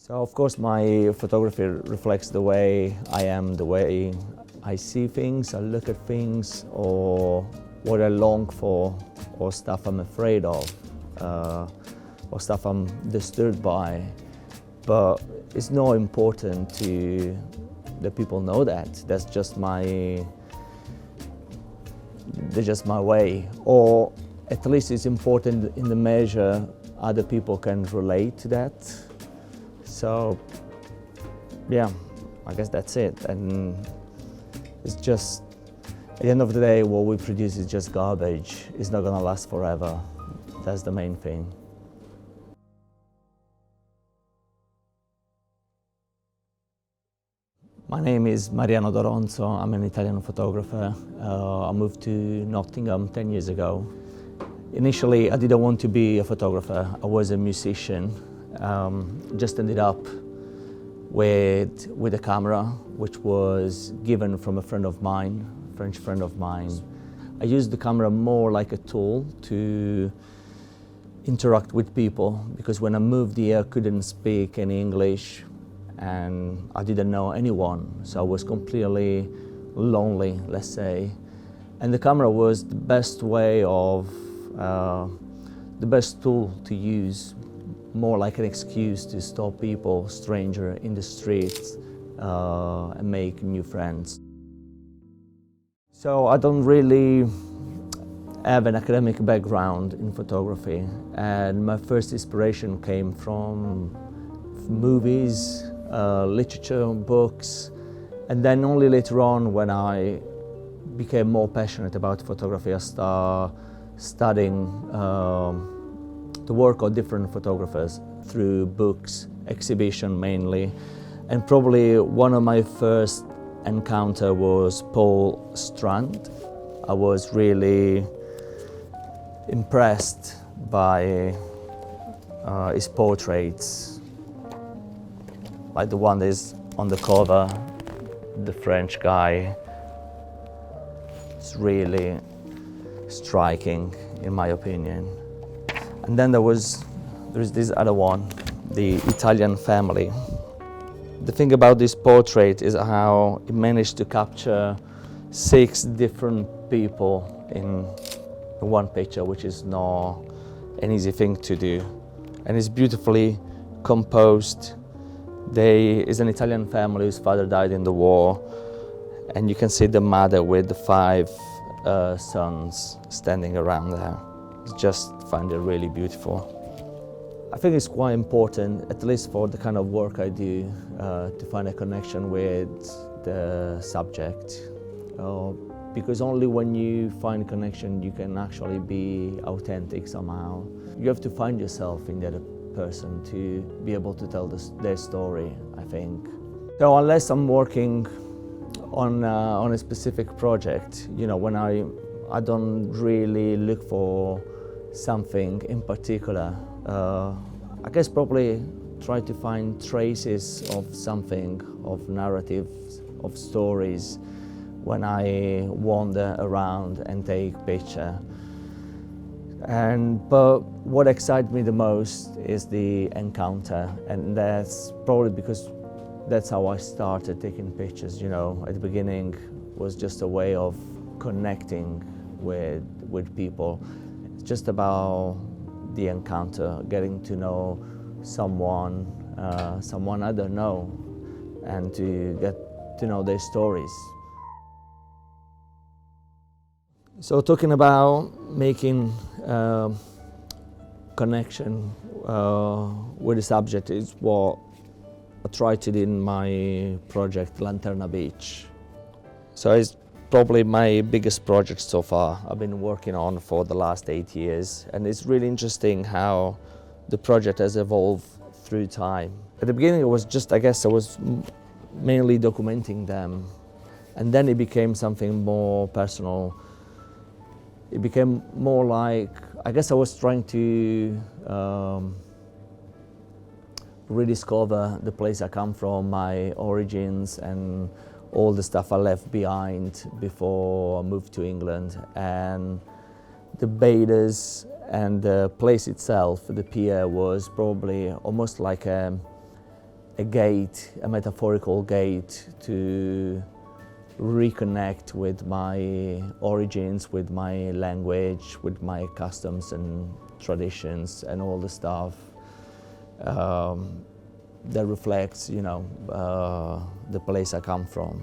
So of course my photography reflects the way I am, the way I see things, I look at things, or what I long for, or stuff I'm afraid of, or stuff I'm disturbed by. But it's not important to that people know that. That's just my way. Or at least it's important in the measure other people can relate to that. So, yeah, I guess that's it. And it's just, at the end of the day, what we produce is just garbage. It's not gonna last forever. That's the main thing. My name is Mariano Doronzo. I'm an Italian photographer. I moved to Nottingham 10 years ago. Initially, I didn't want to be a photographer. I was a musician. Just ended up with a camera, which was given from a friend of mine, a French friend of mine. I used the camera more like a tool to interact with people, because when I moved here, I couldn't speak any English and I didn't know anyone, so I was completely lonely, let's say. And the camera was the best way of, the best tool to use, more like an excuse to stop people, stranger in the streets, and make new friends. So I don't really have an academic background in photography, and my first inspiration came from movies, literature, books, and then only later on, when I became more passionate about photography, I started studying the work of different photographers through books, exhibition mainly, and probably one of my first encounter was Paul Strand. I was really impressed by his portraits, like the one that is on the cover, the French guy. It's really striking, in my opinion. And then there's this other one, the Italian family. The thing about this portrait is how it managed to capture 6 different people in one picture, which is not an easy thing to do. And it's beautifully composed. It's an Italian family whose father died in the war, and you can see the mother with the 5 sons standing around there. Just find it really beautiful. I think it's quite important, at least for the kind of work I do, to find a connection with the subject. Because only when you find connection, you can actually be authentic somehow. You have to find yourself in the other person to be able to tell their story, I think. So unless I'm working on a specific project, you know, when I don't really look for something in particular. I guess probably try to find traces of something, of narratives, of stories, when I wander around and take picture. But what excites me the most is the encounter, and that's probably because that's how I started taking pictures. You know, at the beginning was just a way of connecting with people. It's just about the encounter, getting to know someone I don't know, and to get to know their stories. So talking about making connection with the subject is what I tried to do in my project Lanterna Beach. So it's probably my biggest project so far I've been working on for the last 8 years, and it's really interesting how the project has evolved through time. At the beginning it was just, I guess I was mainly documenting them, and then it became something more personal. It became more like, I guess I was trying to rediscover the place I come from, my origins, and all the stuff I left behind before I moved to England. And the bathers and the place itself, the pier, was probably almost like a a gate, a metaphorical gate to reconnect with my origins, with my language, with my customs and traditions and all the stuff that reflects, the place I come from.